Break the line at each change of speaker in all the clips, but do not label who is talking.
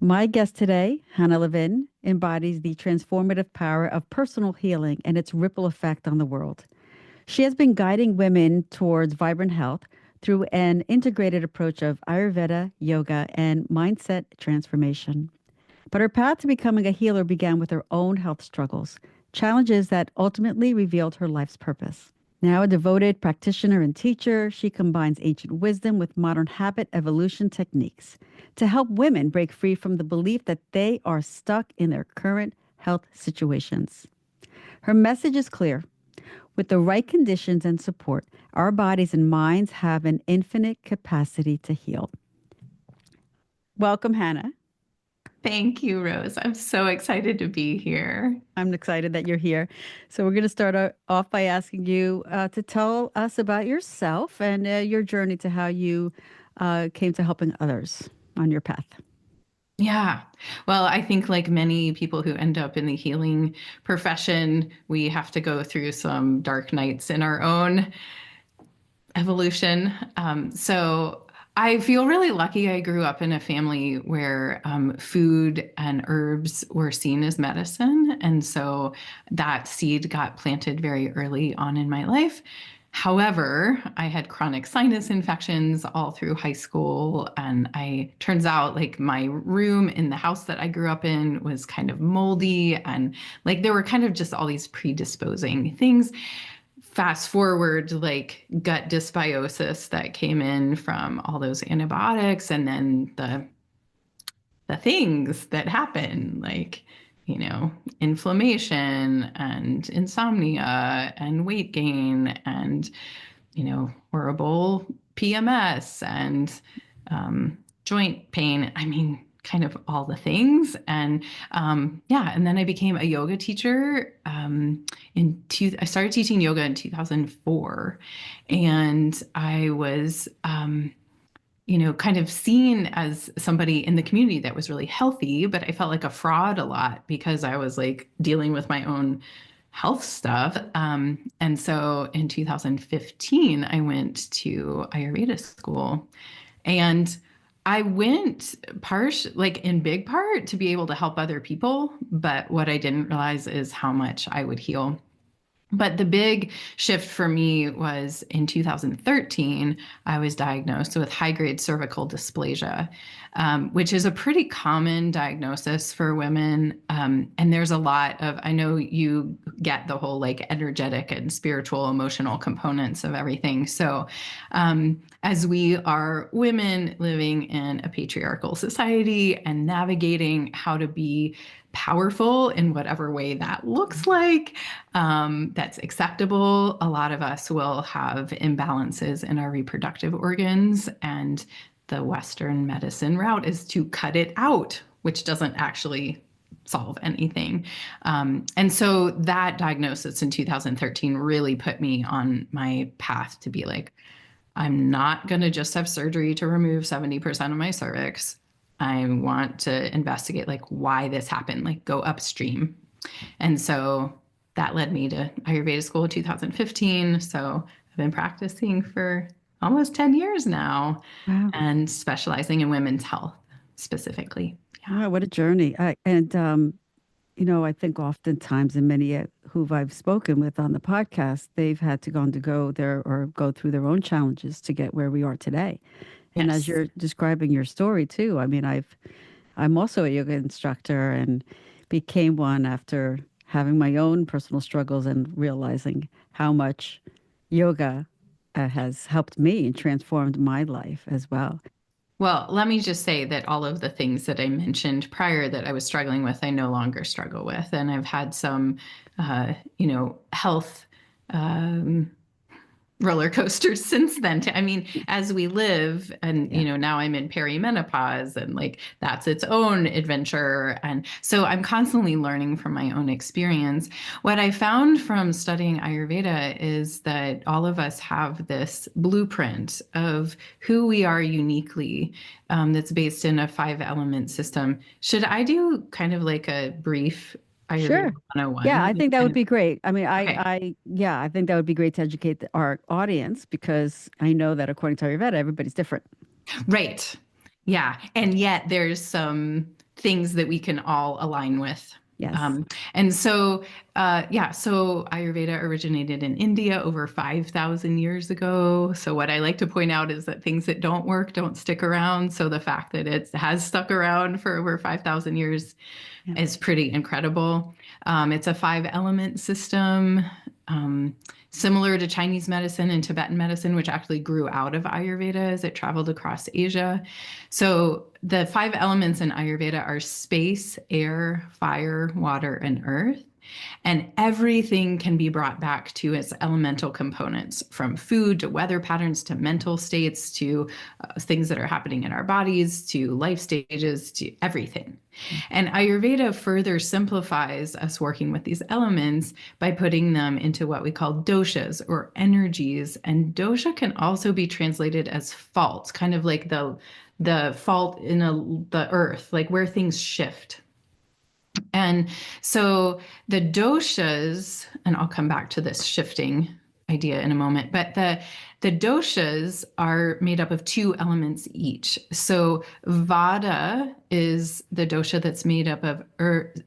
My guest today, Hannah Levin, embodies the transformative power of personal healing and its ripple effect on the world. She has been guiding women towards vibrant health through an integrated approach of Ayurveda, yoga, and mindset transformation. But her path to becoming a healer began with her own health struggles, challenges that ultimately revealed her life's purpose. Now a devoted practitioner and teacher, she combines ancient wisdom with modern habit evolution techniques to help women break free from the belief that they are stuck in their current health situations. Her message is clear. With the right conditions and support, our bodies and minds have an infinite capacity to heal. Welcome, Hannah.
Thank you, Rose. I'm so excited to be here.
I'm excited that you're here. So, we're going to start off by asking you to tell us about yourself and your journey to how you came to helping others on your path.
Yeah. Well, I think like many people who end up in the healing profession, we have to go through some dark nights in our own evolution. So I feel really lucky. I grew up in a family where food and herbs were seen as medicine. And so that seed got planted very early on in my life. However, I had chronic sinus infections all through high school. And I turns out like my room in the house that I grew up in was kind of moldy. And like there were kind of just all these predisposing things. Fast forward, like gut dysbiosis that came in from all those antibiotics, and then the things that happen, like inflammation and insomnia and weight gain and horrible PMS and joint pain. I mean, kind of all the things. And yeah, and then I became a yoga teacher. I started teaching yoga in 2004, and I was kind of seen as somebody in the community that was really healthy, but I felt like a fraud a lot because I was like dealing with my own health stuff. And so in 2015, I went to Ayurveda school, and I went like in big part to be able to help other people. But what I didn't realize is how much I would heal. But the big shift for me was in 2013, I was diagnosed with high grade cervical dysplasia, which is a pretty common diagnosis for women. And there's a lot of, I know you get the whole like energetic and spiritual, emotional components of everything. So, as we are women living in a patriarchal society and navigating how to be powerful in whatever way that looks like, that's acceptable. A lot of us will have imbalances in our reproductive organs, and the Western medicine route is to cut it out, which doesn't actually solve anything. And so that diagnosis in 2013 really put me on my path to be like, I'm not going to just have surgery to remove 70% of my cervix. I want to investigate like why this happened, like go upstream. And so that led me to Ayurveda school in 2015. So I've been practicing for almost 10 years now
Wow.
and specializing in women's health specifically. Yeah.
Wow, what a journey. I think oftentimes, and many who I've spoken with on the podcast, they've had to go there or go through their own challenges to get where we are today. And as
Yes.
you're describing your story too, I mean, I'm also a yoga instructor and became one after having my own personal struggles and realizing how much yoga has helped me and transformed my life as well.
Well, let me just say that all of the things that I mentioned prior that I was struggling with, I no longer struggle with. And I've had some, health um, roller coasters since then. I mean, as we live, and
Yeah.
now I'm in perimenopause, and like that's its own adventure. And so I'm constantly learning from my own experience. What I found from studying Ayurveda is that all of us have this blueprint of who we are uniquely, that's based in a 5 element system. Should I do kind of like a brief Ayurveda
Sure. Yeah,
101?
I think that would be great. I mean,
Okay.
yeah, I think that would be great to educate our audience because I know that according to Ayurveda, everybody's different.
Right. Yeah. And yet there's some things that we can all align with.
Yes.
Um, and so, yeah, so Ayurveda originated in India over 5,000 years ago. So, what I like to point out is that things that don't work don't stick around. So, the fact that it has stuck around for over 5,000 years
Yeah.
is pretty incredible. It's a five element system, um, similar to Chinese medicine and Tibetan medicine, which actually grew out of Ayurveda as it traveled across Asia. So the five elements in Ayurveda are space, air, fire, water, and earth. And everything can be brought back to its elemental components, from food to weather patterns to mental states to things that are happening in our bodies to life stages to everything. And Ayurveda further simplifies us working with these elements by putting them into what we call doshas or energies. And dosha can also be translated as faults, kind of like the fault in the earth, like where things shift. And so the doshas, and I'll come back to this shifting idea in a moment, but the doshas are made up of two elements each. So vada is the dosha that's made up of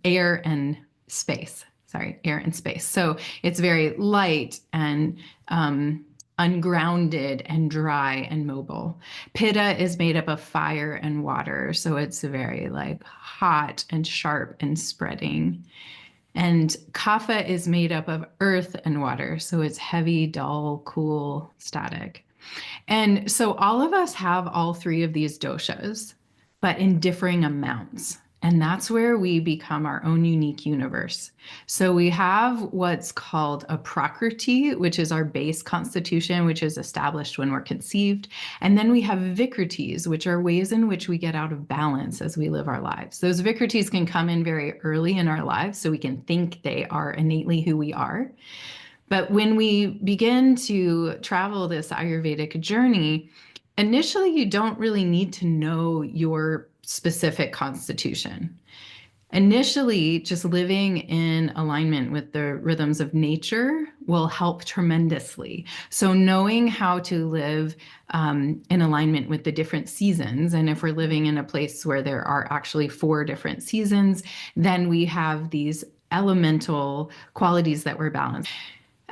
air and space. Sorry, air and space. So it's very light and ungrounded and dry and mobile. Pitta is made up of fire and water, so it's very like hot and sharp and spreading. And kapha is made up of earth and water, so it's heavy, dull, cool, static. And so all of us have all three of these doshas, but in differing amounts. And that's where we become our own unique universe. So we have what's called a prakriti, which is our base constitution, which is established when we're conceived. And then we have vikritis, which are ways in which we get out of balance as we live our lives. Those vikritis can come in very early in our lives, so we can think they are innately who we are. But when we begin to travel this Ayurvedic journey, initially you don't really need to know your specific constitution. Initially, just living in alignment with the rhythms of nature will help tremendously. So, knowing how to live in alignment with the different seasons, and if we're living in a place where there are actually four different seasons, then we have these elemental qualities that we're balanced.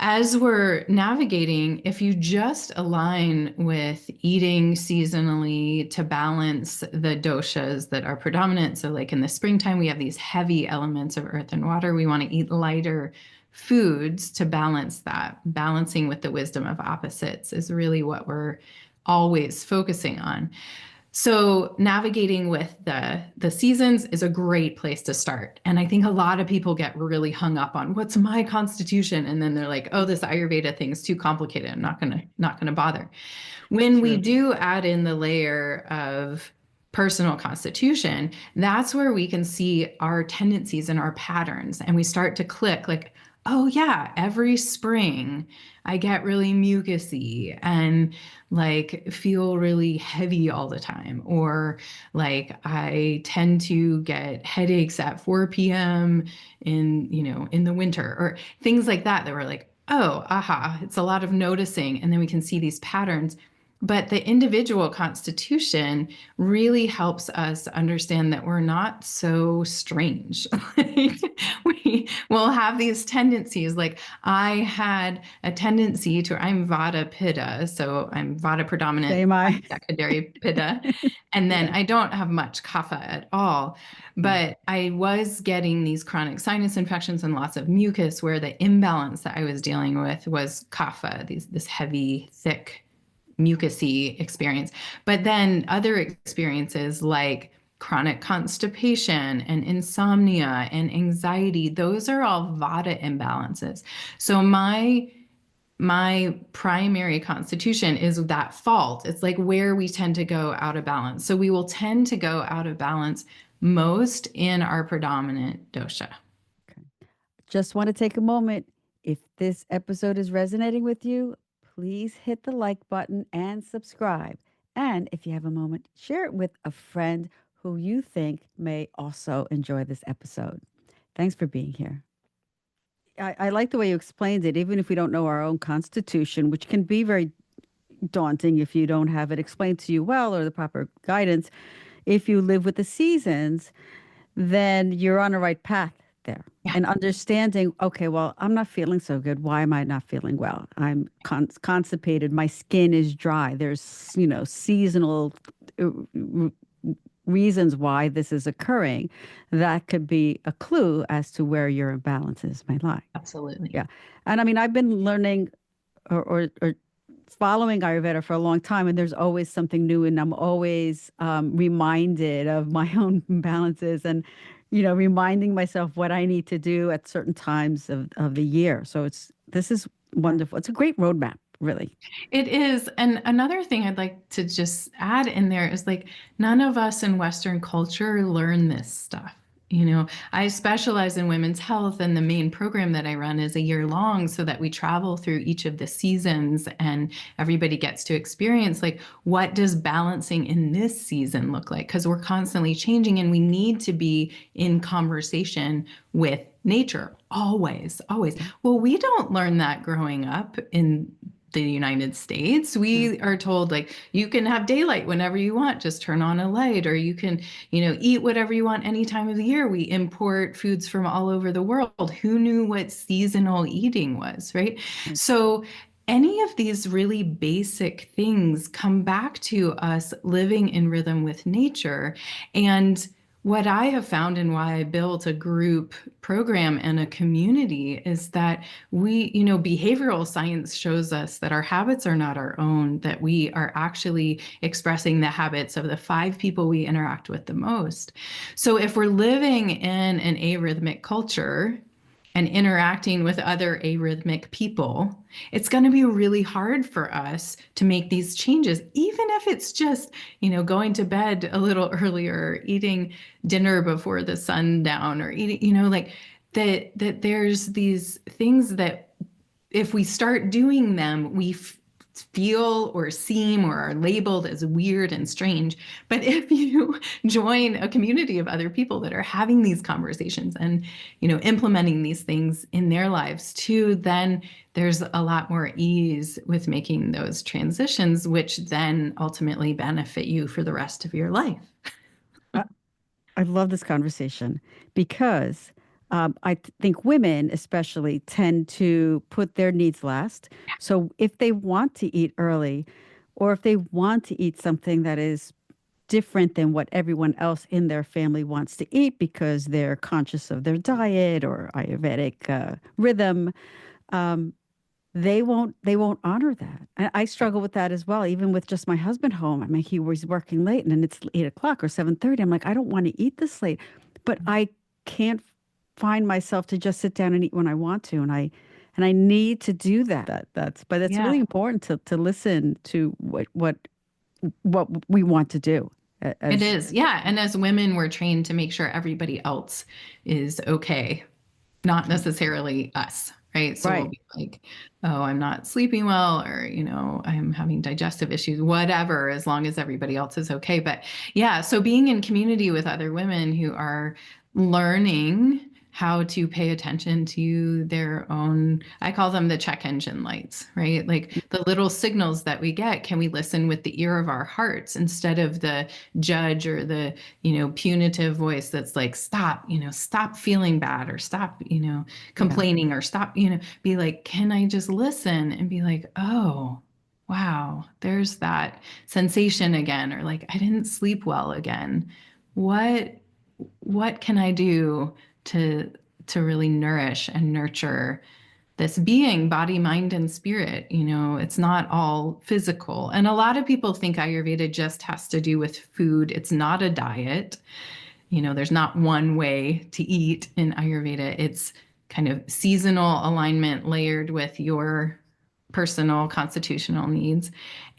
As we're navigating, if you just align with eating seasonally to balance the doshas that are predominant, so like in the springtime, we have these heavy elements of earth and water. We want to eat lighter foods to balance that. Balancing with the wisdom of opposites is really what we're always focusing on. So navigating with the seasons is a great place to start. And I think a lot of people get really hung up on what's my constitution, and then they're like, "Oh, this Ayurveda thing's too complicated. I'm not gonna bother." When we
True.
do add in the layer of personal constitution, that's where we can see our tendencies and our patterns, and we start to click like, oh yeah, every spring I get really mucusy and like feel really heavy all the time, or like I tend to get headaches at 4 p.m. in the winter, or things like that we're like, oh, aha, it's a lot of noticing, and then we can see these patterns. But the individual constitution really helps us understand that we're not so strange. Like, we will have these tendencies. Like I had a tendency to, I'm Vata Pitta, so I'm Vata predominant,
Same I.
secondary Pitta, and then
Yeah.
I don't have much Kapha at all.
Yeah.
But I was getting these chronic sinus infections and lots of mucus, where the imbalance that I was dealing with was Kapha, this heavy, thick mucusy experience. But then other experiences like chronic constipation and insomnia and anxiety, those are all vata imbalances. So my primary constitution is that fault. It's like where we tend to go out of balance. So we will tend to go out of balance most in our predominant dosha.
Okay. Just want to take a moment. If this episode is resonating with you, please hit the like button and subscribe. And if you have a moment, share it with a friend who you think may also enjoy this episode. Thanks for being here. I like the way you explained it, even if we don't know our own constitution, which can be very daunting if you don't have it explained to you well or the proper guidance. If you live with the seasons, then you're on the right path there.
Yeah,
And understanding, okay, well, I'm not feeling so good. Why am I not feeling well? I'm constipated. My skin is dry. There's, seasonal uh, r- reasons why this is occurring. That could be a clue as to where your imbalances may lie.
absolutely.
Yeah. And I mean, I've been learning or following Ayurveda for a long time, and there's always something new, and I'm always reminded of my own imbalances and, reminding myself what I need to do at certain times of the year. So this is wonderful. It's a great roadmap, really.
It is. And another thing I'd like to just add in there is like none of us in Western culture learn this stuff. I specialize in women's health, and the main program that I run is a year long so that we travel through each of the seasons and everybody gets to experience like what does balancing in this season look like? Because we're constantly changing and we need to be in conversation with nature always, always.
Yeah.
Well, we don't learn that growing up in the United States.
No.
We are told like you can have daylight whenever you want, just turn on a light, or you can, eat whatever you want any time of the year. We import foods from all over the world. Who knew what seasonal eating was, right?
Right.
So any of these really basic things come back to us living in rhythm with nature. And what I have found and why I built a group program and a community is that behavioral science shows us that our habits are not our own, that we are actually expressing the habits of the 5 people we interact with the most. So if we're living in an arrhythmic culture, and interacting with other arrhythmic people, it's going to be really hard for us to make these changes, even if it's just, going to bed a little earlier, eating dinner before the sundown, or eating, like that there's these things that if we start doing them, we feel or seem or are labeled as weird and strange. But if you join a community of other people that are having these conversations and, implementing these things in their lives too, then there's a lot more ease with making those transitions, which then ultimately benefit you for the rest of your life.
I, I love this conversation because think women, especially, tend to put their needs last. So if they want to eat early, or if they want to eat something that is different than what everyone else in their family wants to eat because they're conscious of their diet or Ayurvedic rhythm, um, they won't honor that. And I struggle with that as well, even with just my husband home. I mean, he was working late and it's 8 o'clock or 7:30. I'm like, I don't want to eat this late, but I can't find myself to just sit down and eat when I want to. And I need to do that. But it's
Yeah.
really important to listen to what we want to do
It
as
is. Yeah. And as women, we're trained to make sure everybody else is okay, not necessarily us. Right. So we'll
right.
be like, oh, I'm not sleeping well, or, I'm having digestive issues, whatever, as long as everybody else is okay. But yeah, so being in community with other women who are learning how to pay attention to their own, I call them the check engine lights, right? Like the little signals that we get, can we listen with the ear of our hearts instead of the judge or the, punitive voice that's like, stop, stop feeling bad, or stop,
Yeah.
complaining, or stop, be like, can I just listen and be like, oh, wow, there's that sensation again, or like, I didn't sleep well again. What what can I do to really nourish and nurture this being, body, mind, and spirit? It's not all physical. And a lot of people think Ayurveda just has to do with food. It's not a diet. There's not one way to eat in Ayurveda. It's kind of seasonal alignment layered with your personal constitutional needs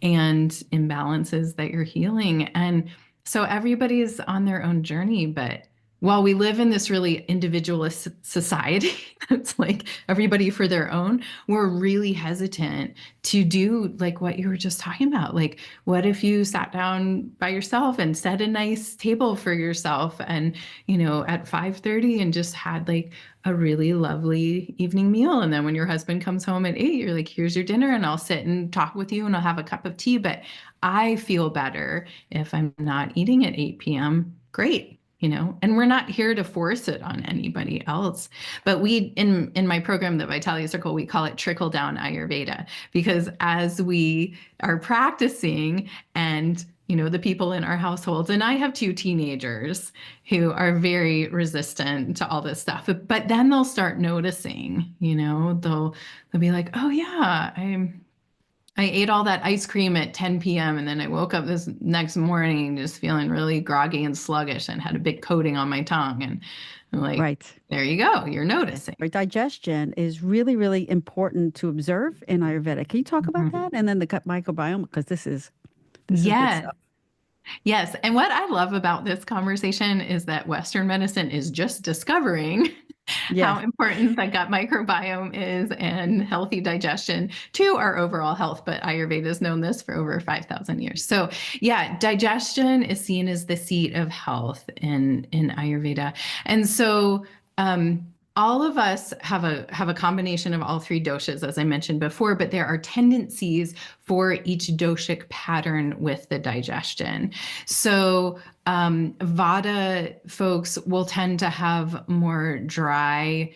and imbalances that you're healing. And so everybody's on their own journey, but while we live in this really individualist society that's like everybody for their own, we're really hesitant to do like what you were just talking about. Like, what if you sat down by yourself and set a nice table for yourself and, at 5:30 and just had like a really lovely evening meal. And then when your husband comes home at 8, you're like, here's your dinner, and I'll sit and talk with you and I'll have a cup of tea. But I feel better if I'm not eating at 8 p.m. Great. and we're not here to force it on anybody else. But we, in my program, the Vitality Circle, we call it trickle down Ayurveda, because as we are practicing, and the people in our households, and I have two teenagers who are very resistant to all this stuff, but then they'll start noticing, they'll be like, oh yeah, I ate all that ice cream at 10 p.m. and then I woke up this next morning just feeling really groggy and sluggish and had a big coating on my tongue. And I'm like,
Right.
there you go, you're
Yeah.
noticing.
Right. Digestion is really, really important to observe in Ayurveda. Can you talk about
Mhm.
that? And then the gut microbiome, because this is good
Yes.
stuff.
Yes. And what I love about this conversation is that Western medicine is just discovering how
Yes.
important the gut microbiome is and healthy digestion to our overall health. But Ayurveda has known this for over 5,000 years. So, yeah, digestion is seen as the seat of health in Ayurveda. And so, all of us have a combination of all three doshas, as I mentioned before, but there are tendencies for each doshic pattern with the digestion. So Vata folks will tend to have more dry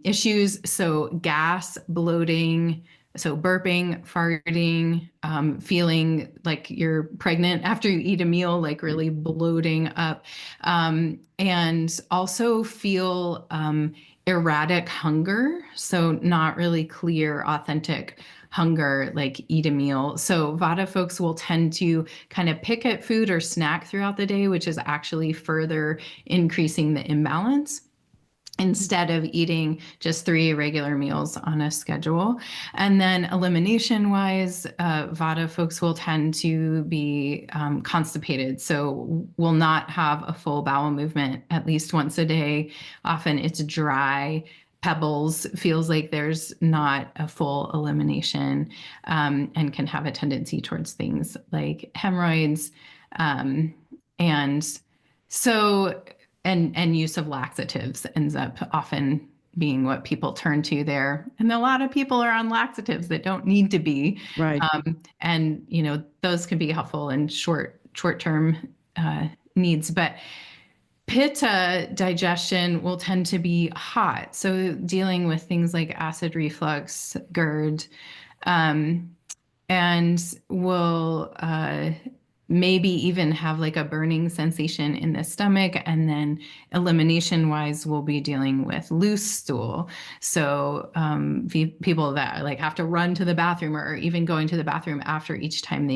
issues. So gas, bloating, so burping, farting, feeling like you're pregnant after you eat a meal, like really bloating up, and also feel erratic hunger. So not really clear, authentic hunger, like eat a meal. So Vata folks will tend to kind of pick at food or snack throughout the day, which is actually further increasing the imbalance instead of eating just three regular meals on a schedule. And then elimination wise, Vata folks will tend to be constipated. So will not have a full bowel movement at least once a day. Often it's dry. Pebbles feels like there's not a full elimination, and can have a tendency towards things like hemorrhoids. Um, and so and use of laxatives ends up often being what people turn to there. And a lot of people are on laxatives that don't need to be.
Right.
And those can be helpful in short term needs. But pitta digestion will tend to be hot. So dealing with things like acid reflux, GERD, um, and will maybe even have like a burning sensation in the stomach. And then elimination wise, we'll be dealing with loose stool. So people that like have to run to the bathroom or even going to the bathroom after each time they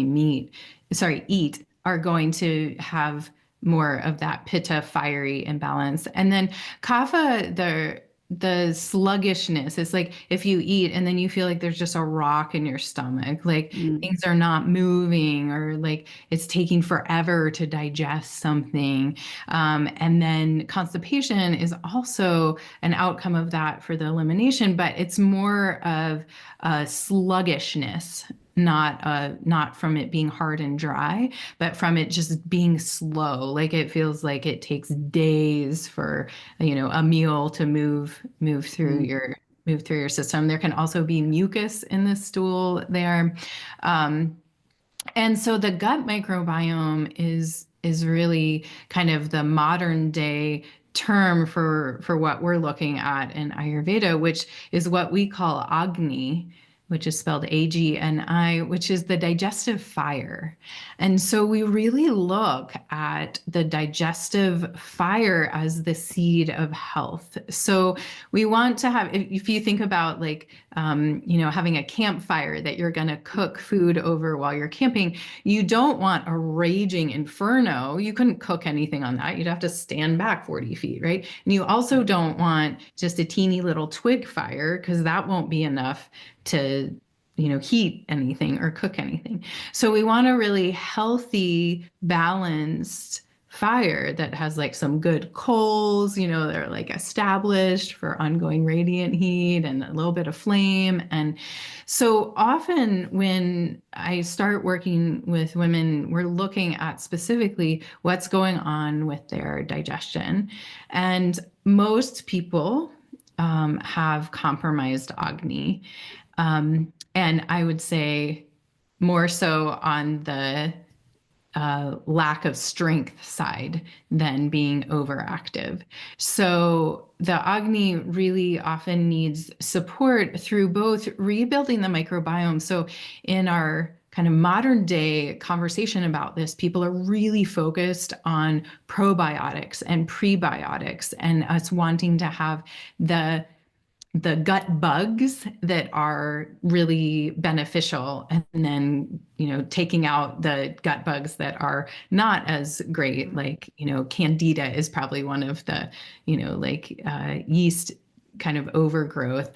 eat, are going to have more of that pitta fiery imbalance. And then kapha, the sluggishness is like if you eat and then you feel like there's just a rock in your stomach, like
Mm.
things are not moving, or like it's taking forever to digest something. And then constipation is also an outcome of that for the elimination, but it's more of a sluggishness, not from it being hard and dry, but from it just being slow. Like it feels like it takes days for a meal to
Mm.
move through your system. There can also be mucus in the stool there. Um, and so the gut microbiome is really kind of the modern day term for what we're looking at in Ayurveda, which is what we call Agni, which is spelled Agni, which is the digestive fire. And so we really look at the digestive fire as the seed of health. So we want to have, if you think about like, having a campfire that you're going to cook food over while you're camping, you don't want a raging inferno. You couldn't cook anything on that. You'd have to stand back 40 feet, right? And you also don't want just a teeny little twig fire, because that won't be enough to heat anything or cook anything. So we want a really healthy, balanced fire that has like some good coals, that are like established for ongoing radiant heat and a little bit of flame. And so often when I start working with women, we're looking at specifically what's going on with their digestion. And most people have compromised Agni. And I would say more so on the lack of strength side than being overactive. So the Agni really often needs support through both rebuilding the microbiome. So in our kind of modern day conversation about this, people are really focused on probiotics and prebiotics and us wanting to have the gut bugs that are really beneficial, and then taking out the gut bugs that are not as great, like candida is probably one of the like yeast kind of overgrowth,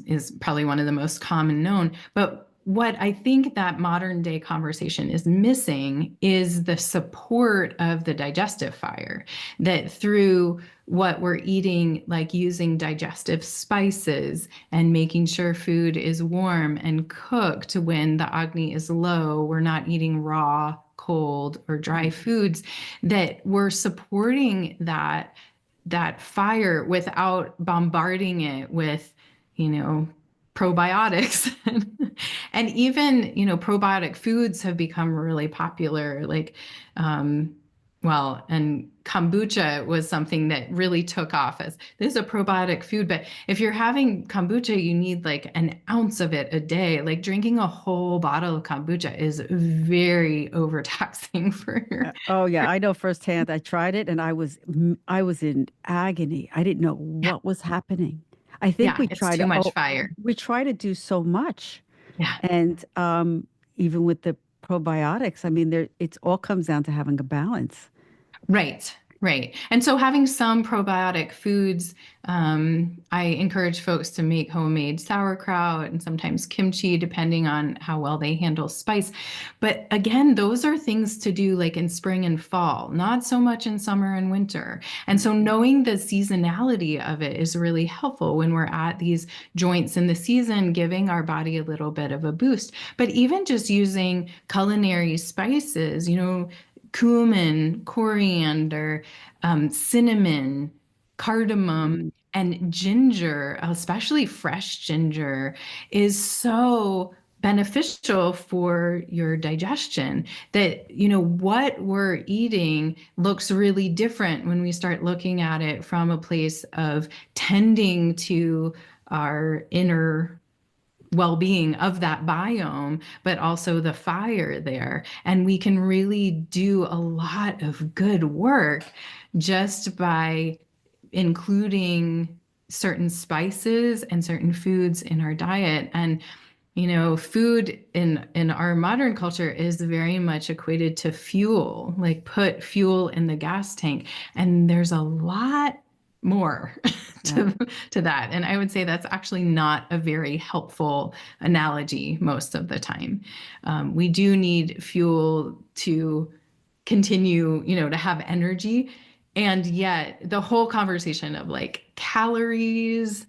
is probably one of the most common known. But what I think that modern day conversation is missing is the support of the digestive fire, that through what we're eating, like using digestive spices and making sure food is warm and cooked when the Agni is low, we're not eating raw, cold, or dry foods, that we're supporting that fire without bombarding it with, you know, probiotics. And even, probiotic foods have become really popular. Like, and kombucha was something that really took off as this is a probiotic food. But if you're having kombucha, you need like an ounce of it a day. Like drinking a whole bottle of kombucha is very overtaxing for your.
Oh yeah, I know firsthand. I tried it and I was in agony. I didn't know
Yeah,
what was happening. I think
yeah, it's too much fire.
we try to do so much.
Yeah.
And even with the probiotics, I mean there it's all comes down to having a balance.
Right, right. And so having some probiotic foods, I encourage folks to make homemade sauerkraut and sometimes kimchi, depending on how well they handle spice. But again, those are things to do like in spring and fall, not so much in summer and winter. And so knowing the seasonality of it is really helpful when we're at these joints in the season, giving our body a little bit of a boost. But even just using culinary spices, cumin, coriander, cinnamon, cardamom,
Mm,
and ginger, especially fresh ginger, is so beneficial for your digestion, that what we're eating looks really different when we start looking at it from a place of tending to our inner well-being of that biome, but also the fire there. And we can really do a lot of good work just by including certain spices and certain foods in our diet. And food in our modern culture is very much equated to fuel, like put fuel in the gas tank. And there's a lot more
yeah.
to, to that. And I would say that's actually not a very helpful analogy most of the time. We do need fuel to continue, to have energy. And yet the whole conversation of like calories,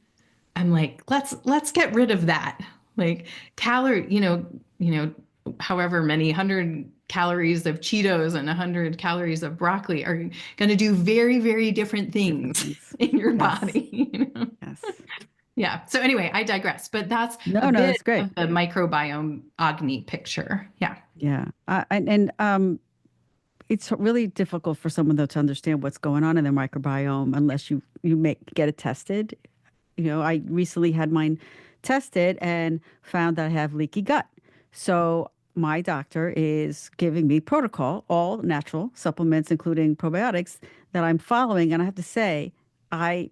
I'm like, let's get rid of that. Like calorie, however many 100 calories of Cheetos and 100 calories of broccoli are going to do very, very different
Different
things
things.
in your
Yes.
body.
Yes.
Yeah. So anyway, I digress, but that's a
No, no,
bit
that's great.
of the microbiome Agni picture. Yeah.
Yeah. And it's really difficult for someone though to understand what's going on in their microbiome unless you get it tested. I recently had mine tested and found that I have leaky gut. So my doctor is giving me protocol, all natural supplements, including probiotics, that I'm following. And I have to say, I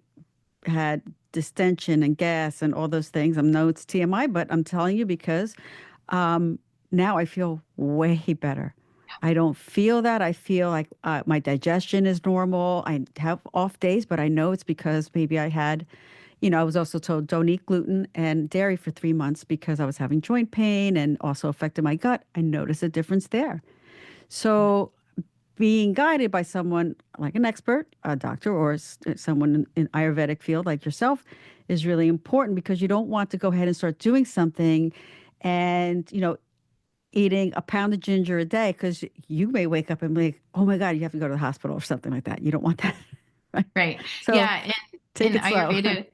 had distension and gas and all those things. I know it's TMI, but I'm telling you because um, now I feel way better. I don't feel that. I feel like my digestion is normal. I have off days, but I know it's because maybe I was also told don't eat gluten and dairy for 3 months because I was having joint pain and also affected my gut. I noticed a difference there. So being guided by someone like an expert, a doctor, or someone in Ayurvedic field like yourself is really important because you don't want to go ahead and start doing something and, eating a pound of ginger a day because you may wake up and be like, oh my God, you have to go to the hospital or something like that. You don't want that. Right.
Right.
So
Yeah.
take
In
it slow.
Ayurveda,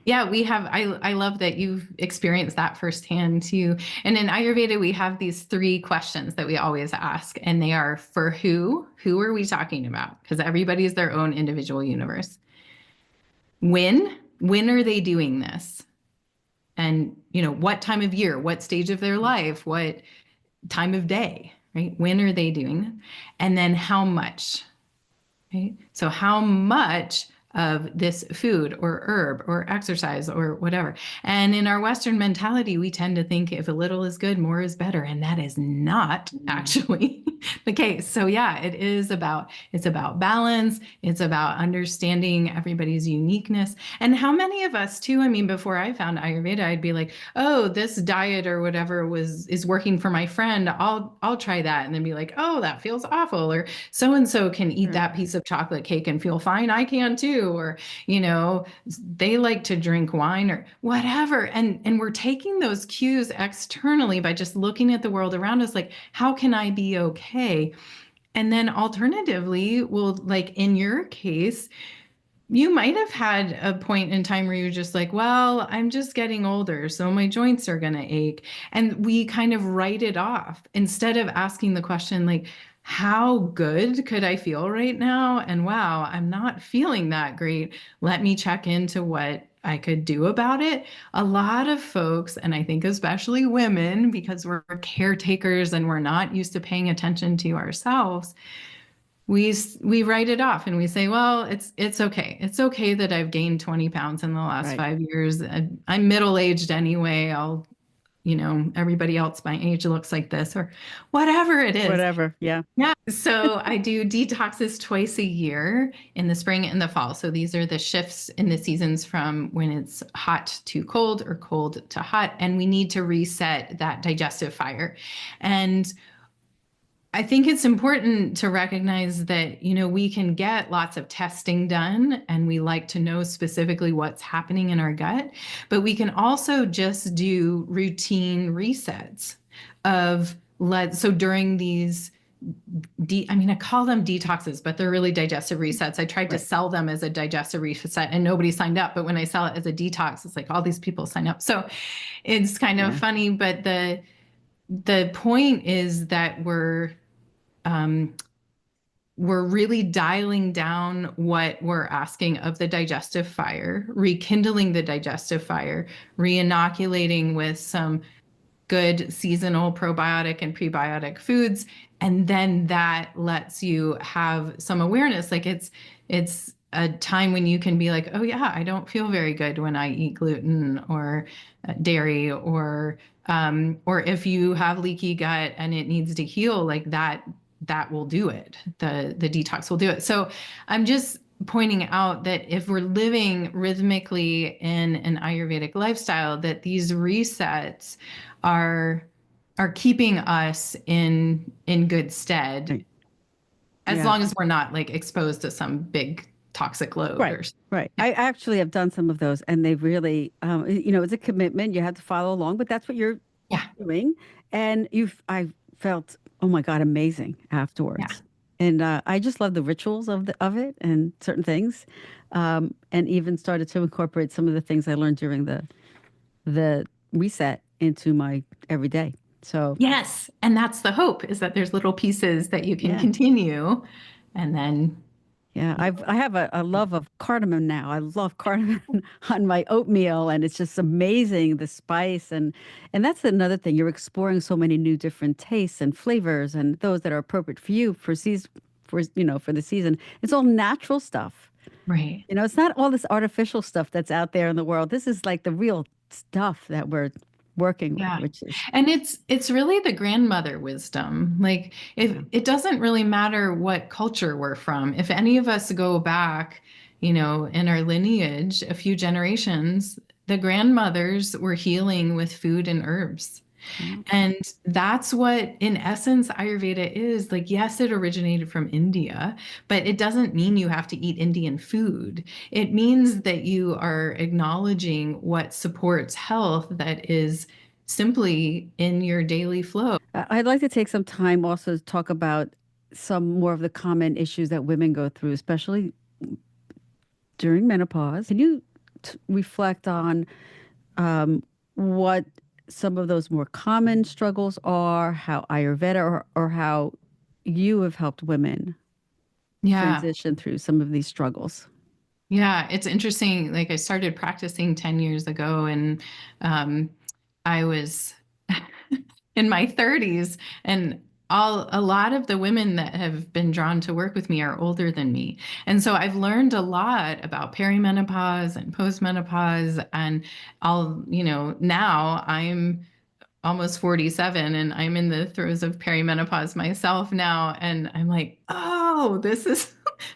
Yeah, we have. I love that you've experienced that firsthand too. And in Ayurveda, we have these three questions that we always ask, and they are for who? Who are we talking about? Because everybody is their own individual universe. When? When are they doing this? And what time of year? What stage of their life? What time of day? Right? When are they doing it? And then how much? Right? So, how much of this food or herb or exercise or whatever? And in our Western mentality, we tend to think if a little is good, more is better. And that is not
Mm.
actually the case. So yeah, it's about balance. It's about understanding everybody's uniqueness. And how many of us too, I mean, before I found Ayurveda, I'd be like, oh, this diet or whatever is working for my friend. I'll try that. And then be like, oh, that feels awful. Or so and so can eat
Sure.
that piece of chocolate cake and feel fine. I can too. Or, they like to drink wine or whatever. And we're taking those cues externally by just looking at the world around us like, how can I be okay? And then alternatively, well, like in your case, you might have had a point in time where you're just like, well, I'm just getting older, so my joints are going to ache. And we kind of write it off instead of asking the question, like, how good could I feel right now? And wow, I'm not feeling that great. Let me check into what I could do about it. A lot of folks, and I think especially women, because we're caretakers and we're not used to paying attention to ourselves, we write it off and we say, well, it's okay. It's okay that I've gained 20 pounds in the last
Right.
5 years. I'm middle aged anyway. Everybody else my age looks like this or whatever it is.
Whatever. Yeah.
Yeah. So I do detoxes twice a year in the spring and the fall. So these are the shifts in the seasons from when it's hot to cold or cold to hot. And we need to reset that digestive fire. And I think it's important to recognize that, we can get lots of testing done and we like to know specifically what's happening in our gut, but we can also just do routine resets of so during these I mean, I call them detoxes, but they're really digestive resets. I tried to
Right.
sell them as a digestive reset and nobody signed up. But when I sell it as a detox, it's like all these people sign up. So it's kind of
Yeah.
funny, but the point is that um, we're really dialing down what we're asking of the digestive fire, rekindling the digestive fire, re-inoculating with some good seasonal probiotic and prebiotic foods, and then that lets you have some awareness. Like it's a time when you can be like, oh yeah, I don't feel very good when I eat gluten or dairy or if you have leaky gut and it needs to heal, like that will do it. The detox will do it. So I'm just pointing out that if we're living rhythmically in an Ayurvedic lifestyle, that these resets are are keeping us in good stead
Right.
as
Yeah.
long as we're not like exposed to some big toxic load
Right.
or
Right.
yeah.
I actually have done some of those and they really, it's a commitment. You have to follow along, but that's what you're
Yeah.
doing. And I felt, oh my God, amazing
Yeah.
afterwards. And I just love the rituals of it and certain things. And even started to incorporate some of the things I learned during the reset into my everyday. So
Yes. And that's the hope is that there's little pieces that you can
yeah.
continue and then
Yeah,
you
I have a love of cardamom now. I love cardamom on my oatmeal, and it's just amazing the spice and that's another thing. You're exploring so many new different tastes and flavors, and those that are appropriate for you for season for the season. It's all natural stuff.
right.
It's not all this artificial stuff that's out there in the world. This is like the real stuff that we're working with,
Yeah.
which is
And it's really the grandmother wisdom. Like if
yeah,
it doesn't really matter what culture we're from. If any of us go back, in our lineage a few generations, the grandmothers were healing with food and herbs.
yeah.
And that's what, in essence, Ayurveda is. Like, yes, it originated from India, but it doesn't mean you have to eat Indian food. It means that you are acknowledging what supports health that is simply in your daily flow.
I'd like to take some time also to talk about some more of the common issues that women go through, especially during menopause. Can you reflect on what some of those more common struggles are, how Ayurveda or how you have helped women
Yeah.
transition through some of these struggles.
Yeah, it's interesting. Like I started practicing 10 years ago and um, I was in my 30s and a lot of the women that have been drawn to work with me are older than me. And so I've learned a lot about perimenopause and postmenopause and now I'm almost 47 and I'm in the throes of perimenopause myself now and I'm like, "Oh, this is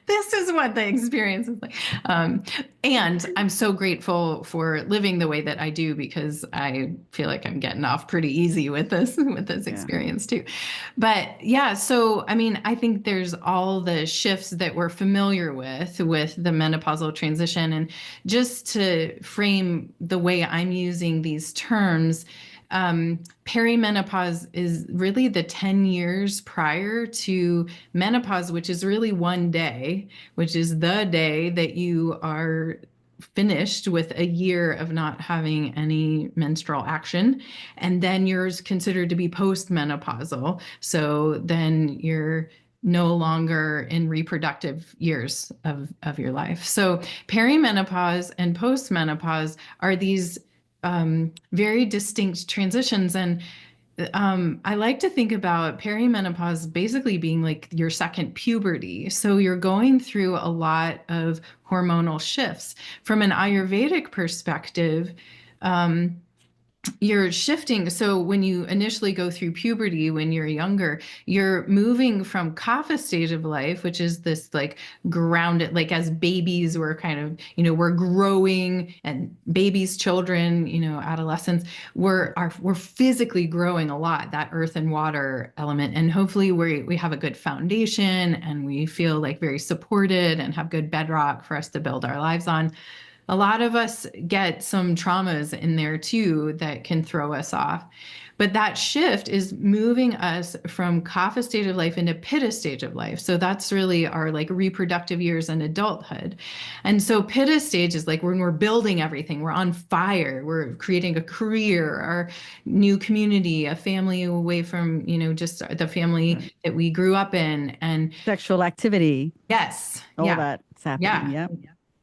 this is what the experience is like." And I'm so grateful for living the way that I do because I feel like I'm getting off pretty easy with this
Yeah.
experience too. But yeah, so I mean, I think there's all the shifts that we're familiar with the menopausal transition and just to frame the way I'm using these terms, perimenopause is really the 10 years prior to menopause, which is really one day, which is the day that you are finished with a year of not having any menstrual action. And then you're considered to be postmenopausal. So then you're no longer in reproductive years of your life. So perimenopause and postmenopause are these very distinct transitions. And I like to think about perimenopause basically being like your second puberty. So you're going through a lot of hormonal shifts. From an Ayurvedic perspective, um, you're shifting. So when you initially go through puberty when you're younger, you're moving from kapha stage of life, which is this like grounded, like as babies, we're kind of, we're growing and babies, children, adolescents, we're physically growing a lot, that earth and water element. And hopefully we have a good foundation and we feel like very supported and have good bedrock for us to build our lives on. A lot of us get some traumas in there too that can throw us off. But that shift is moving us from kapha stage of life into pitta stage of life. So that's really our like reproductive years and adulthood. And so pitta stage is like when we're building everything, we're on fire, we're creating a career, our new community, a family away from, just the family
Right.
that we grew up in. And
Sexual activity,
yes,
all
yeah,
that's happening.
yeah,
Yep.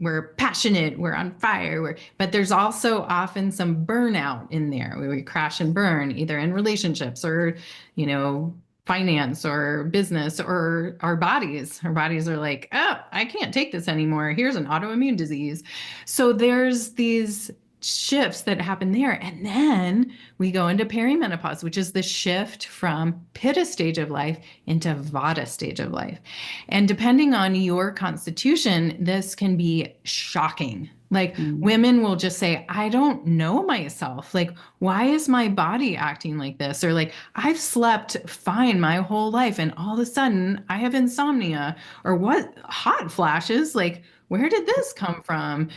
we're passionate, we're on fire, but there's also often some burnout in there where we crash and burn, either in relationships or, you know, finance or business or our bodies. Our bodies are like, oh, I can't take this anymore. Here's an autoimmune disease. So there's these shifts that happen there. And then we go into perimenopause, which is the shift from pitta stage of life into vata stage of life. And depending on your constitution, this can be shocking. Like
Mm.
women will just say, I don't know myself. Like, why is my body acting like this? Or like, I've slept fine my whole life and all of a sudden I have insomnia or what hot flashes? Like, where did this come from?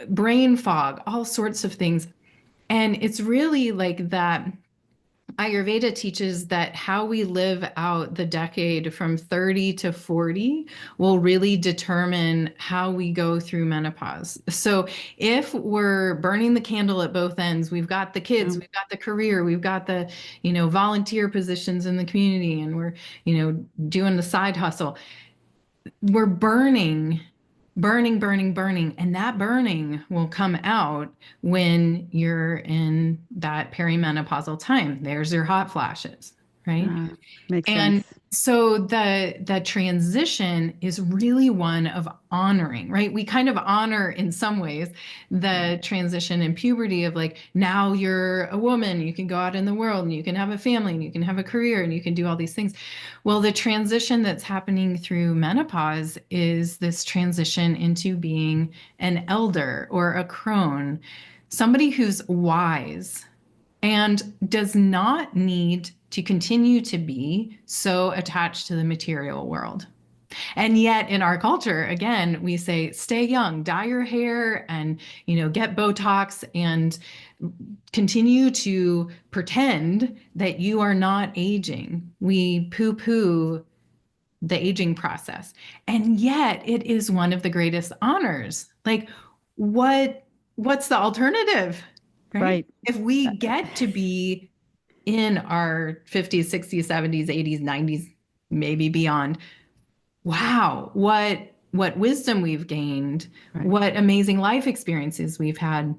Brain fog, all sorts of things. And it's really like that Ayurveda teaches that how we live out the decade from 30 to 40 will really determine how we go through menopause. So if we're burning the candle at both ends, we've got the
Yeah.
kids, we've got the career, we've got the, volunteer positions in the community, and we're, doing the side hustle. We're burning, and that burning will come out when you're in that perimenopausal time. There's your hot flashes, right?
Ah, makes
And
sense.
so the transition is really one of honoring, right? We kind of honor in some ways the transition in puberty of like, now you're a woman, you can go out in the world and you can have a family and you can have a career and you can do all these things. Well, the transition that's happening through menopause is this transition into being an elder or a crone, somebody who's wise and does not need to continue to be so attached to the material world. And yet in our culture, again, we say, stay young, dye your hair and, get Botox and continue to pretend that you are not aging. We poo poo the aging process. And yet it is one of the greatest honors. Like, what what's the alternative, right?
Right.
If we get to be in our 50s, 60s, 70s, 80s, 90s, maybe beyond, wow, what wisdom we've gained,
Right.
what amazing life experiences we've had.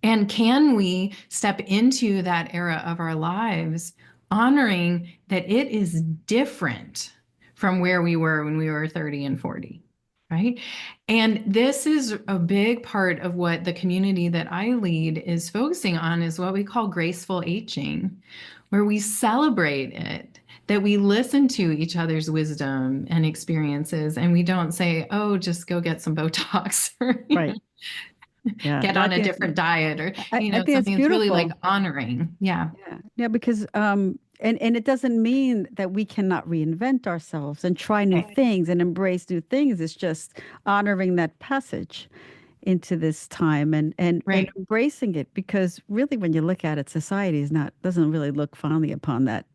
And can we step into that era of our lives honoring that it is different from where we were when we were 30 and 40, right? And this is a big part of what the community that I lead is focusing on is what we call graceful aging, where we celebrate it, that we listen to each other's wisdom and experiences, and we don't say, oh, just go get some Botox or
Right. Yeah.
get
No, I
on a
think
different diet or,
I think it's
something that's really like
beautiful.
honoring. Yeah.
Yeah. Yeah, because and it doesn't mean that we cannot reinvent ourselves and try new
Right.
things and embrace new things. It's just honoring that passage into this time and
Right.
embracing it because really when you look at it, society is not doesn't really look fondly upon that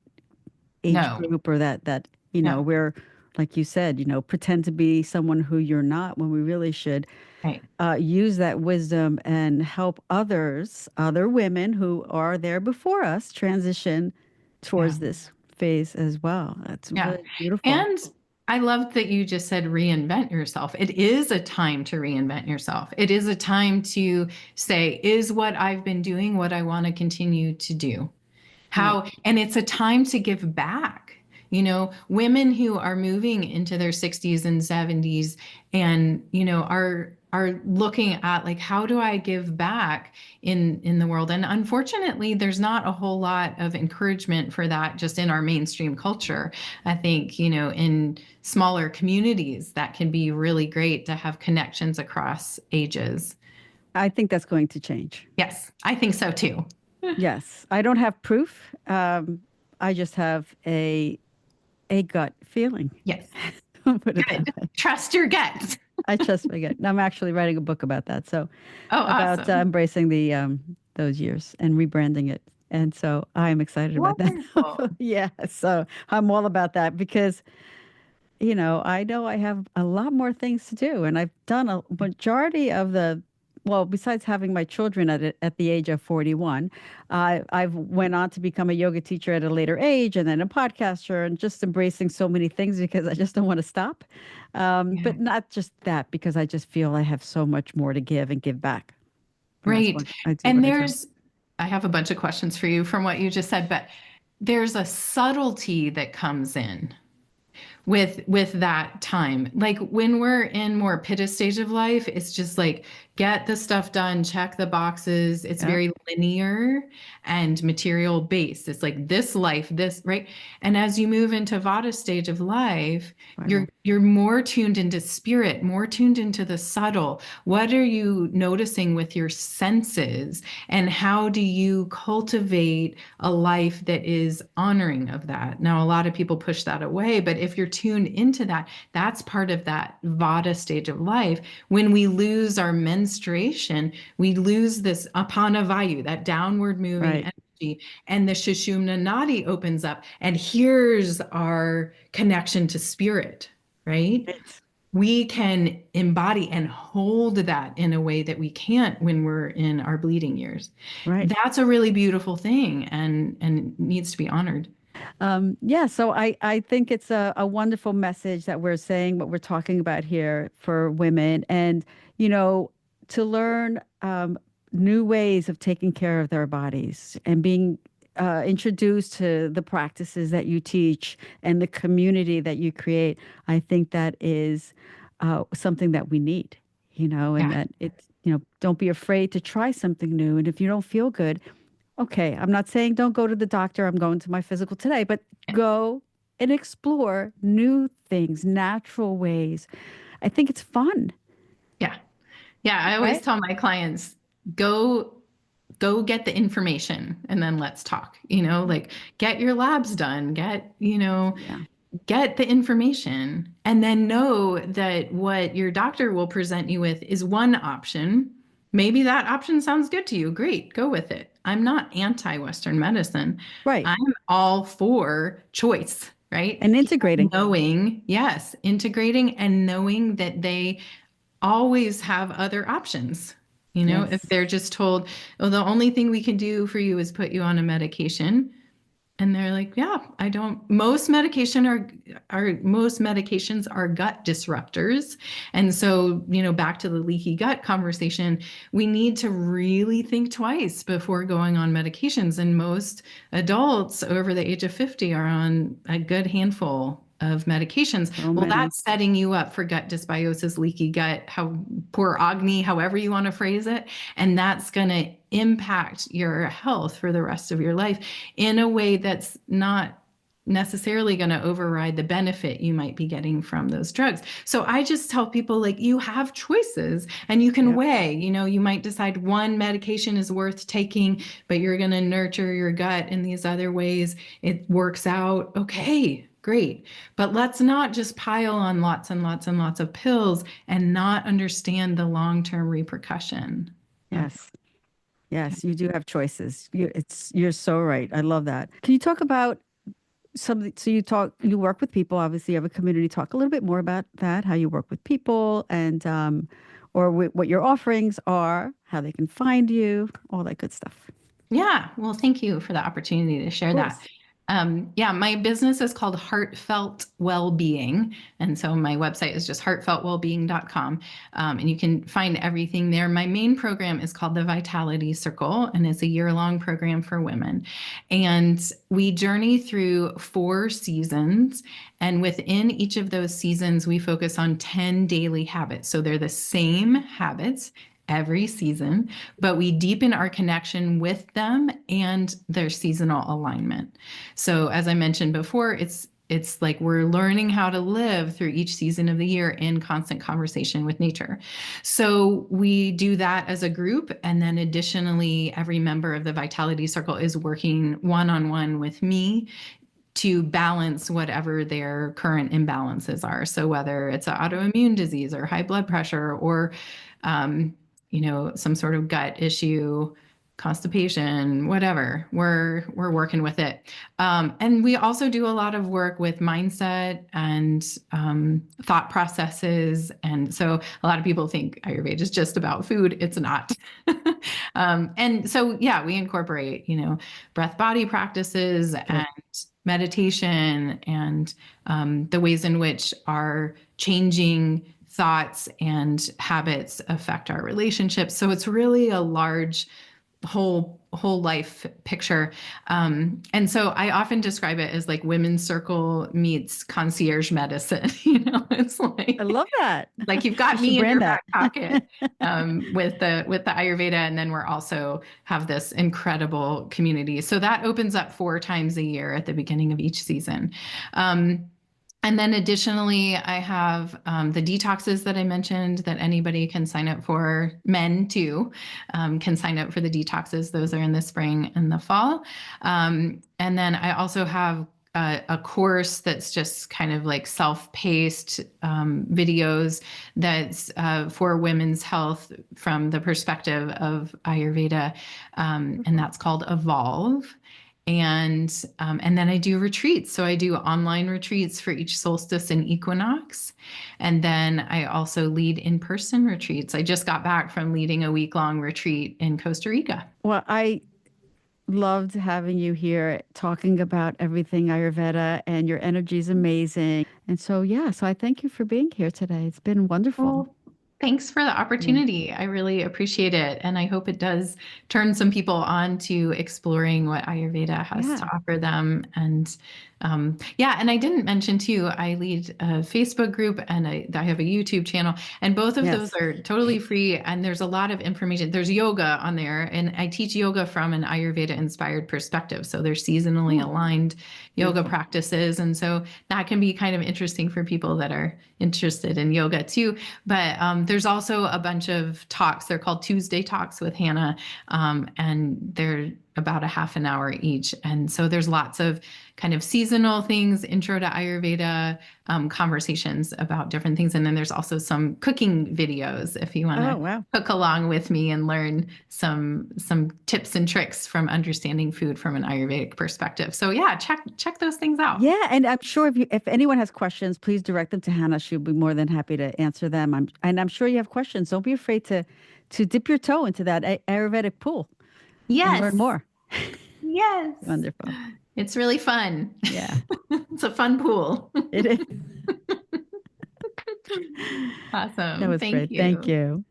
age
No,
group or that,
no.
where like you said, pretend to be someone who you're not when we really should
Right.
use that wisdom and help others, other women who are there before us, transition
Yeah.
towards this phase as well. That's
Yeah.
really beautiful.
And I love that you just said reinvent yourself. It is a time to reinvent yourself. It is a time to say, is what I've been doing what I want to continue to do?
Right.
And it's a time to give back. Women who are moving into their 60s and 70s and, are looking at like, how do I give back in the world? And unfortunately, there's not a whole lot of encouragement for that just in our mainstream culture. I think, in smaller communities, that can be really great to have connections across ages.
I think that's going to change.
Yes, I think so too.
Yes. I don't have proof. I just have a gut feeling.
Yes.
I'll put it that
Good.
way.
Trust your gut.
I trust my gut. And I'm actually writing a book about that. So
Oh,
about
awesome.
embracing the those years and rebranding it. And so I'm excited about that.
Wonderful.
Yeah, so I'm all about that because I know I have a lot more things to do, and I've done a majority of the. Well, besides having my children at the age of 41, I've went on to become a yoga teacher at a later age, and then a podcaster, and just embracing so many things because I just don't want to stop.
Yeah.
But not just that, because I just feel I have so much more to give and give back, and that's
Great.
why I do
And
what I do.
I have a bunch of questions for you from what you just said, but there's a subtlety that comes in with that time. Like when we're in more pitta stage of life, it's just like get the stuff done, check the boxes. It's
Yeah,
very linear and material based. It's like this life, this, right? And as you move into Vata stage of life,
right.
you're more tuned into spirit, more tuned into the subtle. What are you noticing with your senses? And how do you cultivate a life that is honoring of that? Now, a lot of people push that away, but if you're tuned into that, that's part of that Vata stage of life. When we lose our menstruation, we lose this apana vayu, that downward moving
Right.
energy, and the Sushumna Nadi opens up. And here's our connection to spirit, right?
Right.
We can embody and hold that in a way that we can't when we're in our bleeding years.
Right.
That's a really beautiful thing and needs to be honored.
Yeah, so I think it's a wonderful message that we're saying what we're talking about here for women and, you know, to learn new ways of taking care of their bodies and being introduced to the practices that you teach and the community that you create. I think that is something that we need, and
Yeah.
that it's, don't be afraid to try something new. And if you don't feel good, okay, I'm not saying don't go to the doctor. I'm going to my physical today, but go and explore new things, natural ways. I think it's fun,
Yeah. Yeah. I always
right?
tell my clients, go get the information and then let's talk, like get your labs done,
Yeah,
get the information and then know that what your doctor will present you with is one option. Maybe that option sounds good to you. Great, go with it. I'm not anti-Western medicine.
right.
I'm all for choice, right?
And
People
integrating.
knowing, yes, integrating and knowing that they always have other options. If
Yes.
they're just told, oh, the only thing we can do for you is put you on a medication, and they're like, yeah, I don't. Most medications are gut disruptors. And so, back to the leaky gut conversation, we need to really think twice before going on medications. And most adults over the age of 50 are on a good handful of medications.
So
Well,
many.
that's setting you up for gut dysbiosis, leaky gut, how poor agni, however you want to phrase it. And that's going to impact your health for the rest of your life in a way that's not necessarily going to override the benefit you might be getting from those drugs. So I just tell people, like, you have choices and you can
Yep.
weigh. You might decide one medication is worth taking, but you're going to nurture your gut in these other ways. It works out. Okay, great. But let's not just pile on lots and lots and lots of pills and not understand the long-term repercussion of
Yes. Yes, you do have choices. You're so right. I love that. Can you talk about so you work with people, obviously you have a community. Talk a little bit more about that, how you work with people and or what your offerings are, how they can find you, all that good stuff.
Yeah, well, thank you for the opportunity to
Of
share that.
course.
Yeah, my business is called Heartfelt Wellbeing. And so my website is just heartfeltwellbeing.com. And you can find everything there. My main program is called the Vitality Circle, and it's a year-long program for women. And we journey through 4 seasons. And within each of those seasons, we focus on 10 daily habits. So they're the same habits every season, but we deepen our connection with them and their seasonal alignment. So as I mentioned before, it's like we're learning how to live through each season of the year in constant conversation with nature. So we do that as a group. And then additionally, every member of the Vitality Circle is working one on one with me to balance whatever their current imbalances are. So whether it's an autoimmune disease or high blood pressure or, um, some sort of gut issue, constipation, whatever, we're working with it. And we also do a lot of work with mindset and thought processes. And so a lot of people think Ayurveda is just about food. It's not. And so, yeah, we incorporate, breath body practices
Good.
and meditation and the ways in which our changing thoughts and habits affect our relationships. So it's really a large whole life picture. And so I often describe it as like women's circle meets concierge medicine. It's
I
like
love that.
you've
You
got
should
me in your
brand that.
back pocket with the Ayurveda, and then we're also have this incredible community. So that opens up 4 times a year at the beginning of each season. Um, and then additionally, I have the detoxes that I mentioned that anybody can sign up for. Men too can sign up for the detoxes. Those are in the spring and the fall. And then I also have a course that's just kind of like self-paced videos that's for women's health from the perspective of Ayurveda, and that's called Evolve. And then I do retreats. So I do online retreats for each solstice and equinox. And then I also lead in-person retreats. I just got back from leading a week-long retreat in Costa Rica.
Well, I loved having you here talking about everything Ayurveda, and your energy is amazing. And so, yeah, so I thank you for being here today. It's been wonderful.
Well, thanks for the
Yeah.
opportunity. I really appreciate it. And I hope it does turn some people on to exploring what Ayurveda has to
Yeah.
offer them. And yeah, and I didn't mention too, I lead a Facebook group and I have a YouTube channel, and both of those
Yes.
are totally free. And there's a lot of information. There's yoga on there, and I teach yoga from an Ayurveda inspired perspective. So they're seasonally
Oh,
aligned yoga
beautiful.
practices. And so that can be kind of interesting for people that are interested in yoga too. But there's also a bunch of talks. They're called Tuesday Talks with Hannah, and they're about a half an hour each. And so there's lots of kind of seasonal things, intro to Ayurveda, conversations about different things. And then there's also some cooking videos if you want
Oh,
to
wow.
cook along with me and learn some tips and tricks from understanding food from an Ayurvedic perspective. So yeah, check those things out.
Yeah, and I'm sure if anyone has questions, please direct them to Hannah. She'll be more than happy to answer them. I'm sure you have questions. Don't be afraid to dip your toe into that Ayurvedic pool and learn
Yes.
more.
Yes.
Wonderful.
It's really fun.
Yeah,
It's a fun pool.
it is. That
Awesome.
was
Thank
great. Thank
you.
you.